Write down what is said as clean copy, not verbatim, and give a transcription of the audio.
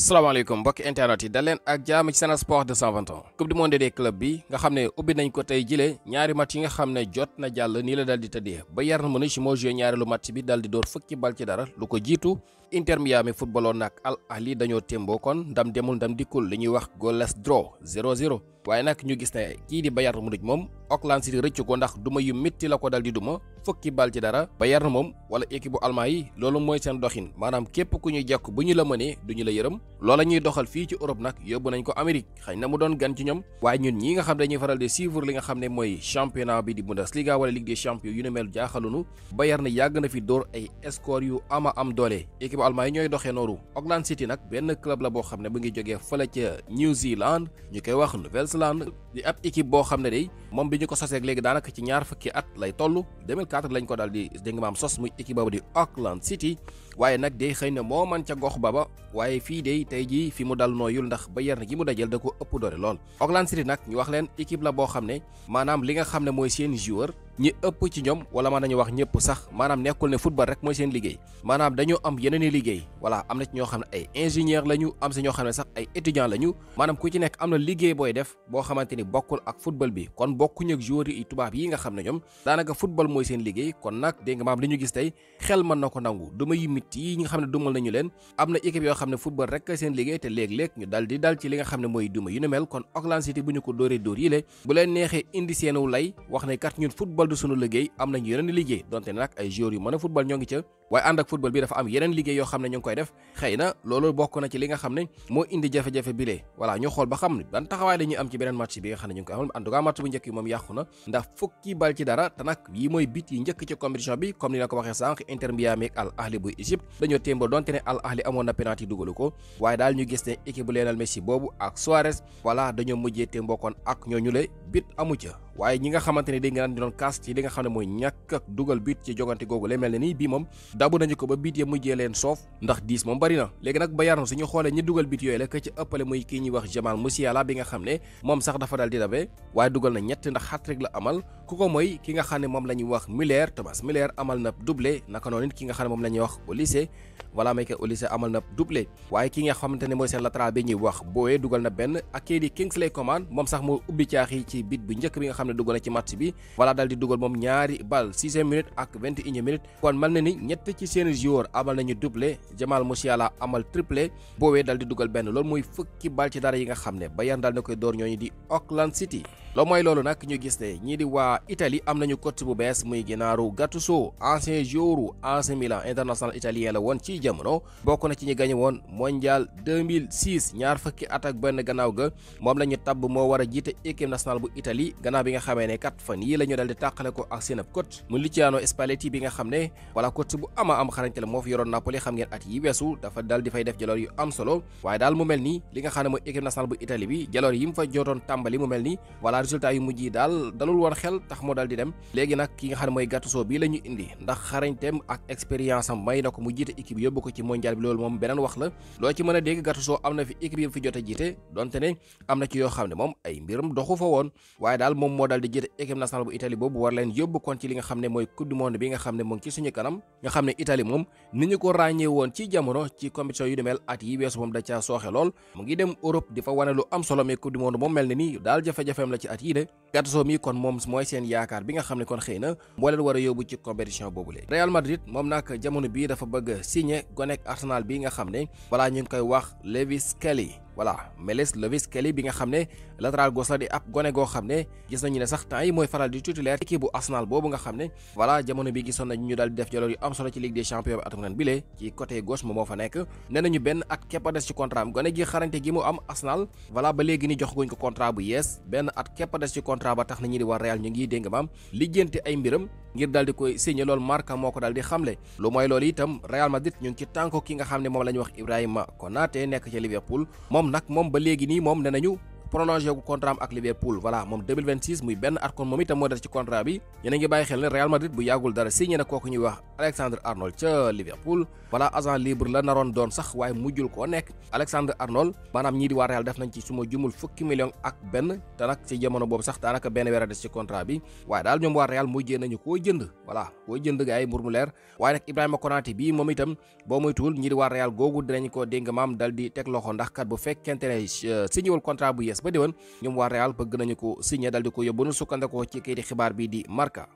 salaamaaleykum mbokki internet yi dal leen ak jaam ci Sen Sport 221 coupe du monde des clubs bi nga xam ne ubbi nañ ko tey jile ñaari match yi nga xam ne jot na jàll nii la dal di tëddee Bayern Munich moo joué ñaareelu match bi dal di door fukki bal ci dara lu ko jiitu Inter Miami footballoon nag Al Ahli dañoo témboo kon ndam demul ndam dikkul li ñuy wax goalless draw 0-0 waaye nag ñu gis ne kii di Bayern Munich moom Auckland City rëcc ko ndax duma yu métti la ko dal di duma fukki bal ci dara Bayern moom wala équipe bu allemand yi loolu mooy seen doxin maanaam képp ku ñuy jekk bu ñu la mënee du ñu la yërëm loola ñuy doxal fii ci Europe nag yóbbu nañ ko Amérique xëy na mu doon gan ci ñoom waaye ñun ñi nga xam dañuy faral di suivre li nga xam ne mooy championnat bi di Bundesliga wala Ligue des champions yu ne mel jaaxalunu Bayern yàgg na fi dóor ay score yu ama am doole équipe allemand yi ñooy doxee nooru Auckland City nag benn club la boo xam ne bu ngi jógee fële ca New Zealand ñu koy wax Nouvelle-Zélande di ab équipe boo xam ne day moom bi ñu ko sosee léegi daanaka ci ñaar fukki at lay toll 2004 lañ ko daal di dégg maam sos muy équipe boobu di Auckland City waaye nag day xëy na moo man ca gox baba waaye fii day tey jii fi mu dal nooyul ndax Bayern gi mu dajel da ko ëpp doole lool Auckland City nag ñu wax leen équipe la boo xam ne maanaam li nga xam ne mooy seen joueur ñi ëpp ci ñoom wala mën nañu wax ñëpp sax maanaam nekkul ne football rek mooy seen liggéey maanaam dañoo am yeneen i liggéey voilà am na ci ñoo xam ne ay ingénieur lañu am si ñoo xam ne sax ay étudiant lañu maanaam ku ci nekk am na liggéey booy def boo xamante ni bokkul ak football bi kon bokkuñu ak joueurs yi tubaab yi nga xam ne ñoom daanaka football mooy seen liggéey kon nag dégg nga maam li ñu gis tey xel mën na ko nangu duma yu mit yi nga xam ne dumal nañu leen am na équipe yoo xam ne football rek seen liggéey te léeg-léeg ñu dal di dal ci li nga xam ne mooy duma yu ne mel kon Auckland City bu ñu ko dóoree dóor yi le bu leen neexee indi seenu lay wax ne kat ñun football du sunu liggéey am nañu yeneen liggéey donte nag ay joueurs yu mën a football ñoo ngi ca waaye ànd ak football bi dafa am yeneen liggéey yoo xam ne ñu ngi koy def xëy na loolu bokk na ci li nga xam ne moo indi jafe-jafe bi lee voilà ñu xool ba xam ne ban taxawaay la ñuy am ci beneen match bi nga xam ne ñu ngi koy amal en tout cas match bu njëkk bi moom yàqu na ndax fukki bal ci dara te nag yi mooy bit yi njëkk ci compétition bi comme ni la ko waxee sànq Inter Miami ak Al Ahli bu Égypte dañoo témboo donte ne Al Ahli amoon na penalty dugalu ko waaye daal ñu gis ne équipe bu Lionel Messi boobu ak Suarez voilà dañoo mujjee témboo kon ak ñooñu le bit amu ca waaye ñi nga xamante ne dégg nga di doon kaas ci li nga xam ne mooy ñàkk ak dugal bit ci jogante googu lay mel ne nii bii moom dabu nañu ko ba bit ya mujjee leen soof ndax 10 moom bari na léegi nag Bayern suñu xoolee ñi dugal bit yooyu la ka ci ëppale muy kii ñuy wax Jamal Musiala bi nga xam ne moom sax dafa dal di dabe waaye dugal na ñett ndax hat-trick la amal ku ko mooy ki nga xam ne moom la ñuy wax Thomas Müller amal na doublé naka noonu nit ki nga xam ne moom la ñuy wax Olise voilà may ko Olise amal na doublé waaye ki nga xamante ne mooy seen latéral bi ñuy wax Boye dugal na benn ak kii di Kingsley Coman moom sax moo ubbi caaxi ci bit bu njëkk bi nga xam ne dugal na ci match bi voilà dal di dugal moom ñaari bal 6e minute ak 21e minute kon mel na ni ñett ci seen joueur amal nañu doublé Jamal Musiala amal triplé Boye dal di dugal benn loolu mooy fukki bal ci dara yi nga xam ne Bayern dal na koy door ñooñu di Auckland City loolu mooy loolu nag ñu gis ne ñii di waa Italie am nañu coach bu bees muy Gennaro Gattuso ancien joueur AC Milan international italien la woon ci jamono bokk na ci ñi gagné woon mondial 2006 ñaar fukki at ak benn gannaaw ga moom la ñu tabb moo war a jiite équipe nationale bu Italie gannaaw bi nga xamee ne kat fan yii la ñu dal di tàqale ko ak seen ab coach mu Luciano Spalletti bi nga xam ne wala coach bu ama am xarañte la moo fi yoroon Napoli xam ngeen at yi weesu dafa dal di fay def jaloor yu am solo waaye daal mu mel ni li nga xam ne mooy équipe nationale bu Italie bi jaloor yi mu fa jotoon tàmbali mu mel ni wala résultat yu mujj yi daal dalul woon xel tax moo dal di dem léegi nag ki nga xam ne mooy Gattuso bii la ñu indi ndax xarañteem ak expérience am may na ko mu jiite équipe yóbbu ko ci mondial bi loolu moom beneen wax la loo ci mën a dégg Gattuso am na fi équipe yi fi jot a jiite donte ne am na ci yoo xam ne moom ay mbiram doxu fa woon waaye daal moom moo dal di jiite équipe nationale bu Italie boobu war leen yóbbu kon ci li nga xam ne mooy coupe du monde bi nga xam ne mu ngi ci suñu kanam nga xam ne Italie moom ni ñu ko ràññee woon ci jamono ci compétition yu demel at yi weesu moom da caa sooxe lool mu ngi dem Europe di fa wane lu am solo mais coupe du monde moom mel ne ni daal jafe-jafeem la ci at yi de Gattuso mi kon moom mooy seen yaakaar bi nga xam ne kon xëy na moo leen war a yóbbu ci compétition boobu le Real Madrid moom nag jamono bii dafa bëgg signé gonek Arsenal bi nga xam ne voilà ñu ngi koy wax Lewis Kelly voilà Lewis Kelly bi nga xam ne latéral gauche la di ab gone goo xam ne gis nañu ne sax temps yi mooy faral di titulaire équipe bu Arsenal boobu nga xam ne voilà jamono bi gisoon nañu ñu daal di def jaloor yu am solo ci Ligue des champions bi atum ren bile ci côté gauche moom moo fa nekk nee nañu benn at képp a des ci contrat am gone gi xarañte gi mu am Arsenal voilà ba léegi ni jox guñ ko contrat bu yees benn at képp a des ci contrat ba tax na ñi di war Real ñu ngi dégg maam lijjanti ay mbiram ngir daal di koy signé loolu Marca moo ko daal di xamle lu mooy loolu itam Real Madrid ñu ngi ci tànko ki nga xam ne moom la ñu wax Ibrahima Konaté nekk ci Liverpool moom ba léegi nii moom ne nañu prolongé gu contrat am ak Liverpool voilà moom 2026 muy benn at kon moom itam moo des ci contrat bi yéen a ngi bàyyi xel ne Real Madrid bu yàggul dara signé na kooku ñuy wax Alexander Arnold ca Liverpool wala agent libre la naroon doon sax waaye mujjul koo nekk. Alexander Arnold maanaam ñii di waa Real def nañ ci suma jumul fukki million ak benn te nag ci jamono boobu sax daanaka benn weer a des ci contrat bi waaye daal ñoom waa Real mujjee nañu koo jënd voilà koo jënd gars yi mbir mu leer waaye nag Ibrahima Konaté bii moom itam boo moytuwul ñii di waa Real googu dinañ ko dégg maam dal di teg loxo ndax kat bu fekkente ne signé wul contrat bu yees ba déwén ñoom waa Real bëgg nañu ko signé dal di ko yóbbu nu sukkandikoo ci kayiti xibaar bi di Marca.